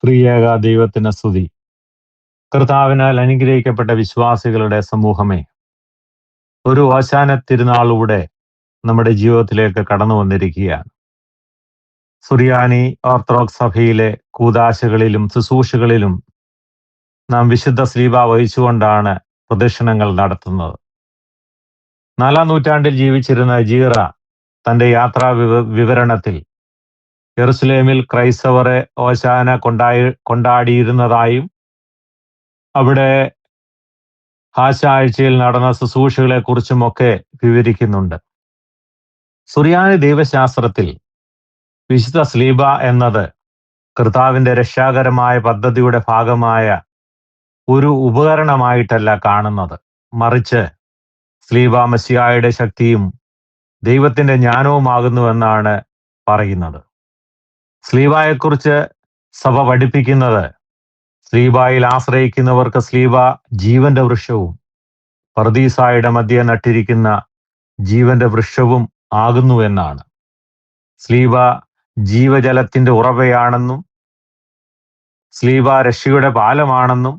ത്രിയേക ദൈവത്തിന് സ്തുതി. കർത്താവിനാൽ അനുഗ്രഹിക്കപ്പെട്ട വിശ്വാസികളുടെ സമൂഹമേ, ഒരു ഓശാന തിരുനാളൂടെ നമ്മുടെ ജീവിതത്തിലേക്ക് കടന്നു വന്നിരിക്കുകയാണ്. സുറിയാനി ഓർത്തഡോക്സ് സഭയിലെ കൂദാശകളിലും ശുശ്രൂഷകളിലും നാം വിശുദ്ധ സ്ലീബ വഹിച്ചുകൊണ്ടാണ് പ്രദക്ഷിണങ്ങൾ നടത്തുന്നത്. 4-ാം നൂറ്റാണ്ടിൽ ജീവിച്ചിരുന്ന ജീറ തന്റെ യാത്രാ വിവരണത്തിൽ യെറുസലേമിൽ ക്രൈസ്തവരെ ഓശാന കൊണ്ടാടിയിരുന്നതായും അവിടെ ആഴ്ചയിൽ നടന്ന ശുശ്രൂഷകളെ കുറിച്ചുമൊക്കെ വിവരിക്കുന്നുണ്ട്. സുറിയാനി ദൈവശാസ്ത്രത്തിൽ വിശുദ്ധ സ്ലീബ എന്നത് കർത്താവിന്റെ രക്ഷാകരമായ പദ്ധതിയുടെ ഭാഗമായ ഒരു ഉപകരണമായിട്ടല്ല കാണുന്നത്, മറിച്ച് സ്ലീബ മശിഹായുടെ ശക്തിയും ദൈവത്തിന്റെ ജ്ഞാനവുമാകുന്നുവെന്നാണ് പറയുന്നത്. സ്ലീബായെക്കുറിച്ച് സഭ പഠിപ്പിക്കുന്നത് സ്ലീബായിൽ ആശ്രയിക്കുന്നവർക്ക് സ്ലീബ ജീവന്റെ വൃക്ഷവും പർദീസായുടെ മധ്യേ നട്ടിരിക്കുന്ന ജീവന്റെ വൃക്ഷവും ആകുന്നുവെന്നാണ്. സ്ലീബ ജീവജലത്തിന്റെ ഉറവയാണെന്നും സ്ലീബ രക്ഷയുടെ പാലമാണെന്നും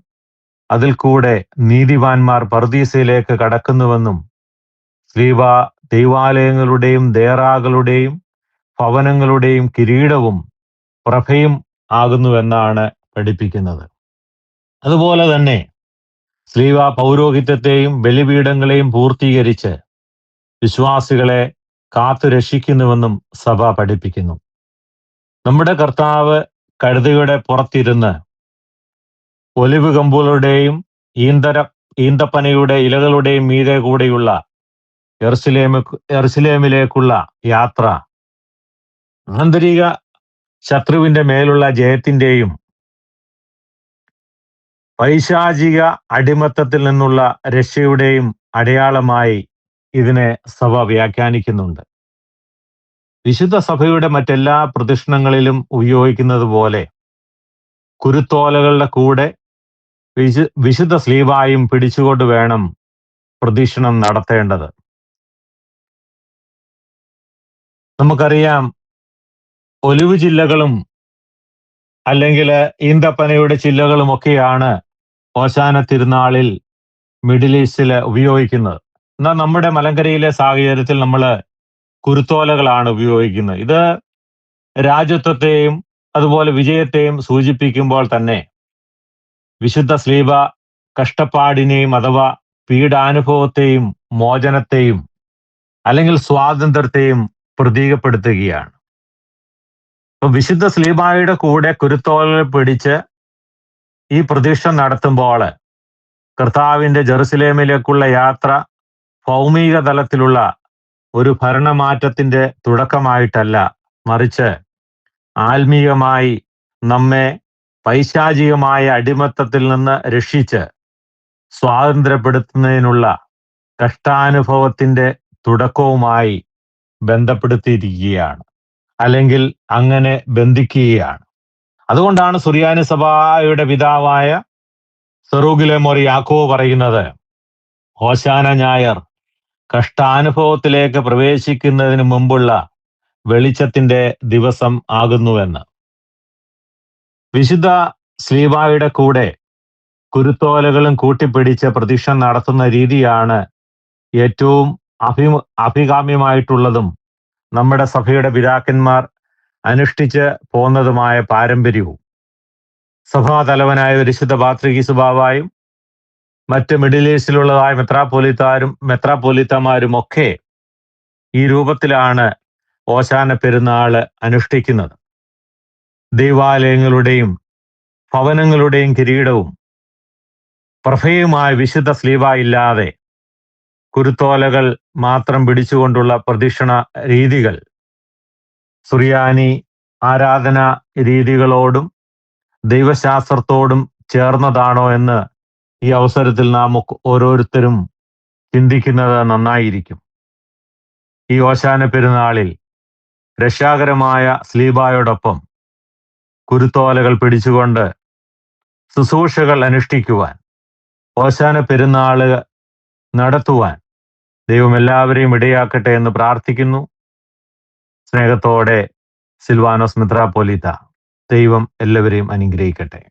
അതിൽ കൂടെ നീതിമാന്മാർ പർദീസയിലേക്ക് കടക്കുന്നുവെന്നും സ്ലീബ ദൈവാലയങ്ങളുടെയും ദേറാകളുടെയും ഭവനങ്ങളുടെയും കിരീടവും പ്രഭയും ആകുന്നുവെന്നാണ് പഠിപ്പിക്കുന്നത്. അതുപോലെ തന്നെ സ്ലീബ പൗരോഹിത്യത്തെയും ബലിപീഠങ്ങളെയും പൂർത്തീകരിച്ച് വിശ്വാസികളെ കാത്തു രക്ഷിക്കുന്നുവെന്നും സഭ പഠിപ്പിക്കുന്നു. നമ്മുടെ കർത്താവ് കഴുതയുടെ പുറത്തിരുന്ന് ഒലിവ് കമ്പുകളുടെയും ഈന്തപ്പനയുടെ ഇലകളുടെയും മീതെ കൂടെയുള്ള യെറുസലേമിലേക്കുള്ള യാത്ര ആന്തരിക ശത്രുവിന്റെ മേലുള്ള ജയത്തിന്റെയും പൈശാചിക അടിമത്തത്തിൽ നിന്നുള്ള രക്ഷയുടെയും അടയാളമായി ഇതിനെ സഭ വ്യാഖ്യാനിക്കുന്നുണ്ട്. വിശുദ്ധ സഭയുടെ മറ്റെല്ലാ പ്രദക്ഷിണങ്ങളിലും ഉപയോഗിക്കുന്നത് പോലെ കുരുത്തോലകളുടെ കൂടെ വിശുദ്ധ സ്ലീബായും പിടിച്ചുകൊണ്ട് വേണം പ്രദക്ഷിണം നടത്തേണ്ടത്. നമുക്കറിയാം, ഒലിവ് ചില്ലകളും അല്ലെങ്കിൽ ഈന്തപ്പനയുടെ ചില്ലകളും ഒക്കെയാണ് ഓശാന തിരുനാളിൽ മിഡിൽ ഈസ്റ്റില് ഉപയോഗിക്കുന്നത്. എന്നാൽ നമ്മുടെ മലങ്കരയിലെ സാഹചര്യത്തിൽ നമ്മൾ കുരുത്തോലകളാണ് ഉപയോഗിക്കുന്നത്. ഇത് രാജ്യത്വത്തെയും അതുപോലെ വിജയത്തെയും സൂചിപ്പിക്കുമ്പോൾ തന്നെ വിശുദ്ധ സ്ലീബ കഷ്ടപ്പാടിനെയും അഥവാ പീഡാനുഭവത്തെയും മോചനത്തെയും അല്ലെങ്കിൽ സ്വാതന്ത്ര്യത്തെയും പ്രതീകപ്പെടുത്തുകയാണ്. അപ്പൊ വിശുദ്ധ സ്ലീബായുടെ കൂടെ കുരുത്തോലകൾ പിടിച്ച് ഈ പ്രദക്ഷിണം നടത്തുമ്പോൾ കർത്താവിന്റെ ജെറുസലേമിലേക്കുള്ള യാത്ര ഭൗമിക തലത്തിലുള്ള ഒരു ഭരണമാറ്റത്തിന്റെ തുടക്കമായിട്ടല്ല, മറിച്ച് ആത്മീയമായി നമ്മെ പൈശാചികമായ അടിമത്തത്തിൽ നിന്ന് രക്ഷിച്ച് സ്വാതന്ത്ര്യപ്പെടുത്തുന്നതിനുള്ള കഷ്ടാനുഭവത്തിന്റെ തുടക്കവുമായി ബന്ധപ്പെടുത്തിയിരിക്കുകയാണ്, അല്ലെങ്കിൽ അങ്ങനെ ബന്ധിക്കുകയാണ്. അതുകൊണ്ടാണ് സുറിയാനി സഭയുടെ പിതാവായ സെറൂഗിലെമോർ യാക്കോബ് പറയുന്നത്, ഹോശാന ഞായർ കഷ്ടാനുഭവത്തിലേക്ക് പ്രവേശിക്കുന്നതിന് മുമ്പുള്ള വെളിച്ചത്തിന്റെ ദിവസം ആകുന്നുവെന്ന്. വിശുദ്ധ സ്ലീബായുടെ കൂടെ കുരുത്തോലകളും കൂട്ടിപ്പിടിച്ച് പ്രദക്ഷിണം നടത്തുന്ന രീതിയാണ് ഏറ്റവും അഭികാമ്യമായിട്ടുള്ളതും നമ്മുടെ സഭയുടെ പിതാക്കന്മാർ അനുഷ്ഠിച്ച് പോന്നതുമായ പാരമ്പര്യവും. സഭാതലവനായ വിശുദ്ധ പാത്രികീസ് ബാവായും മറ്റ് മിഡിൽ ഈസ്റ്റിലുള്ളതായ മെത്രാപ്പൊലീത്തമാരും ഒക്കെ ഈ രൂപത്തിലാണ് ഓശാന പെരുന്നാള് അനുഷ്ഠിക്കുന്നത്. ദൈവാലയങ്ങളുടെയും ഭവനങ്ങളുടെയും കിരീടവും പ്രഭയുമായ വിശുദ്ധ സ്ലീബ ഇല്ലാതെ കുരുത്തോലകൾ മാത്രം പിടിച്ചുകൊണ്ടുള്ള പ്രദക്ഷിണ രീതികൾ സുറിയാനി ആരാധന രീതികളോടും ദൈവശാസ്ത്രത്തോടും ചേർന്നതാണോ എന്ന് ഈ അവസരത്തിൽ നാം ഓരോരുത്തരും ചിന്തിക്കുന്നത് നന്നായിരിക്കും. ഈ ഓശാന പെരുന്നാളിൽ രക്ഷാകരമായ സ്ലീബായോടൊപ്പം കുരുത്തോലകൾ പിടിച്ചുകൊണ്ട് ശുശ്രൂഷകൾ അനുഷ്ഠിക്കുവാൻ, ഓശാന പെരുന്നാള് നടത്തുവാൻ ദൈവം എല്ലാവരെയും ഇടയാക്കട്ടെ എന്ന് പ്രാർത്ഥിക്കുന്നു. സ്നേഹത്തോടെ സിൽവാനോസ് മെത്രാപ്പൊലീത്ത. ദൈവം എല്ലാവരെയും അനുഗ്രഹിക്കട്ടെ.